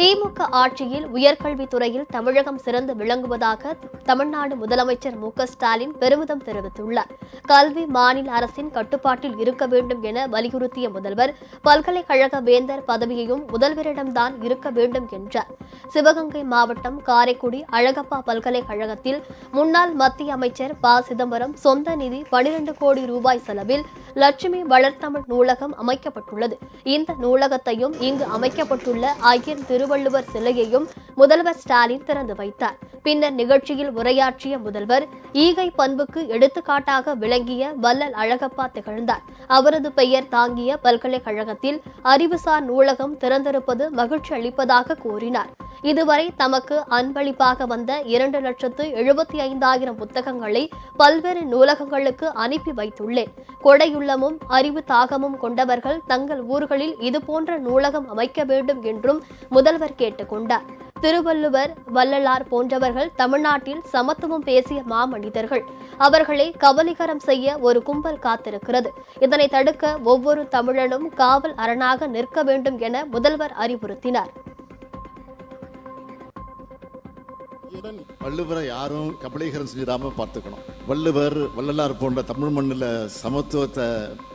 திமுக ஆட்சியில் உயர்கல்வித்துறையில் தமிழகம் சிறந்து விளங்குவதாக தமிழ்நாடு முதலமைச்சர் மு.க.ஸ்டாலின் பெருமிதம் தெரிவித்துள்ளார். கல்வி மாநில அரசின் கட்டுப்பாட்டில் இருக்க வேண்டும் என வலியுறுத்திய முதல்வர், பல்கலைக்கழக வேந்தர் பதவியையும் முதல்வரிடம்தான் இருக்க வேண்டும் என்றார். சிவகங்கை மாவட்டம் காரைக்குடி அழகப்பா பல்கலைக்கழகத்தில் முன்னாள் மத்திய அமைச்சர் ப. சிதம்பரம் சொந்த நிதி 12 கோடி ரூபாய் செலவில் லட்சுமி வளர்த்தமிழ் நூலகம் அமைக்கப்பட்டுள்ளது. இந்த நூலகத்தையும் இங்கு அமைக்கப்பட்டுள்ள ஐயன் திருவள்ளுவர் சிலையையும் முதல்வர் ஸ்டாலின் திறந்து வைத்தார். பின்னர் நிகழ்ச்சியில் உரையாற்றிய முதல்வர், ஈகை பண்புக்கு எடுத்துக்காட்டாக விளங்கிய வள்ளல் அழகப்பா திகழ்ந்தார். அவரது பெயர் தாங்கிய பல்கலைக்கழகத்தில் அறிவுசார் நூலகம் திறந்திருப்பது மகிழ்ச்சி அளிப்பதாக கூறினார். இதுவரை தமக்கு அன்பளிப்பாக வந்த 2,75,000 புத்தகங்களை பல்வேறு நூலகங்களுக்கு அனுப்பி வைத்துள்ளேன். கொடையுள்ளமும் அறிவு தாகமும் கொண்டவர்கள் தங்கள் ஊர்களில் இதுபோன்ற நூலகம் அமைக்க வேண்டும் என்றும் முதல்வர் கேட்டுக் கொண்டார். திருவள்ளுவர், வள்ளலார் போன்றவர்கள் தமிழ்நாட்டில் சமத்துவம் பேசிய மாமனிதர்கள். அவர்களை கபலீகரம் செய்ய ஒரு கும்பல் காத்திருக்கிறது. இதனை தடுக்க ஒவ்வொரு தமிழனும் காவல் அரணாக நிற்க வேண்டும் என முதல்வர் அறிவுறுத்தினார். வள்ளுவரை யாரும் கபலீகரம் செஞ்சிடாம பார்த்துக்கணும். வள்ளுவர், வள்ளலார் போன்ற தமிழ் மண்ணில் சமத்துவத்தை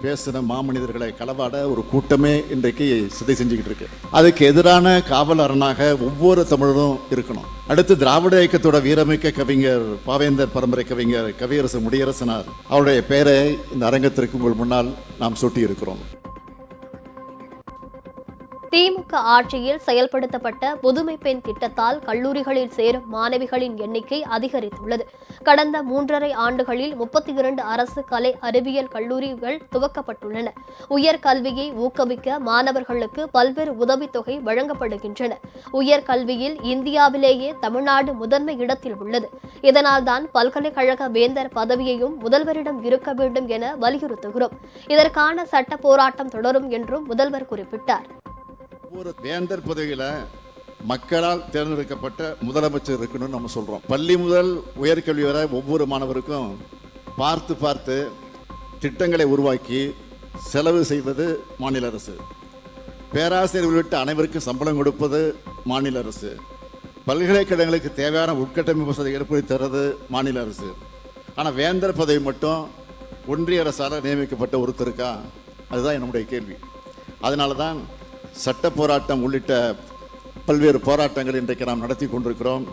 பேசின மாமனிதர்களை களவாட ஒரு கூட்டமே இன்றைக்கு சிதை செஞ்சுக்கிட்டு இருக்கு. அதுக்கு எதிரான காவல் அரணாக ஒவ்வொரு தமிழரும் இருக்கணும். அடுத்து திராவிட இயக்கத்தோட வீரமிக்க கவிஞர் பாவேந்தர் பரம்பரை கவிஞர் கவியரசு முடியரசனார் அவருடைய பெயரை இந்த அரங்கத்திற்கு உங்கள் முன்னால் நாம் சூட்டி இருக்கிறோம். திமுக ஆட்சியில் செயல்படுத்தப்பட்ட புதுமை பெண் திட்டத்தால் கல்லூரிகளில் சேரும் மாணவிகளின் எண்ணிக்கை அதிகரித்துள்ளது. கடந்த 3.5 ஆண்டுகளில் 32 அரசு கலை அறிவியல் கல்லூரிகள் துவக்கப்பட்டுள்ளன. உயர்கல்வியை ஊக்குவிக்க மாணவர்களுக்கு பல்வேறு உதவித்தொகை வழங்கப்படுகின்றன. உயர்கல்வியில் இந்தியாவிலேயே தமிழ்நாடு முதன்மை இடத்தில் உள்ளது. இதனால்தான் பல்கலைக்கழக வேந்தர் பதவியையும் முதல்வரிடம் இருக்க வேண்டும் என வலியுறுத்துகிறோம். இதற்கான சட்ட போராட்டம் தொடரும் என்றும் முதல்வர் குறிப்பிட்டார். ஒரு வேந்தர் பதவியில மக்களால் தேர்ந்தெடுக்கப்பட்ட முதலமைச்சர் இருக்கணும்னு நம்ம சொல்றோம். பள்ளி முதல் உயர்கல்வி வரை ஒவ்வொரு மாணவருக்கும் பார்த்து திட்டங்களை உருவாக்கி செலவு செய்வது மாநில அரசு. பேராசிரியர் உள்ளிட்ட அனைவருக்கும் சம்பளம் கொடுப்பது மாநில அரசு. பல்கலைக்கழகங்களுக்கு தேவையான உட்கட்டமைப்பு வசதி ஏற்படுத்தி தர்றது மாநில அரசு. ஆனால் வேந்தர் பதவி மட்டும் ஒன்றிய அரசால் நியமிக்கப்பட்ட ஒருத்தருக்கா? அதுதான் என்னுடைய கேள்வி. அதனால தான் சட்ட போராட்டம் உள்ளிட்ட பல்வேறு போராட்டங்கள் இன்றைக்கு நாம் நடத்தி கொண்டிருக்கிறோம்.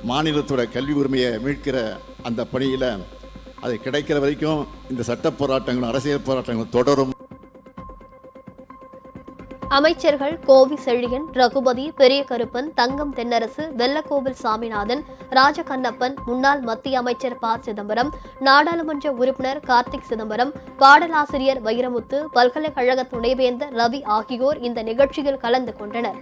மாநிலத்தோட கல்வி உரிமையை மீட்கிற அந்த பணியில் அது கிடைக்கிற வரைக்கும் இந்த சட்ட போராட்டங்களும் அரசியல் போராட்டங்களும் தொடரும். அமைச்சர்கள் கோவி செழியன், ரகுபதி, பெரிய கருப்பன், தங்கம் தென்னரசு, வெள்ளக்கோவில் சாமிநாதன், ராஜகண்ணப்பன், முன்னாள் மத்திய அமைச்சர் ப. சிதம்பரம், நாடாளுமன்ற உறுப்பினர் கார்த்திக் சிதம்பரம், பாடலாசிரியர் வைரமுத்து, பல்கலைக்கழக துணைவேந்தர் ரவி ஆகியோர் இந்த நிகழ்ச்சியில் கலந்து கொண்டனர்.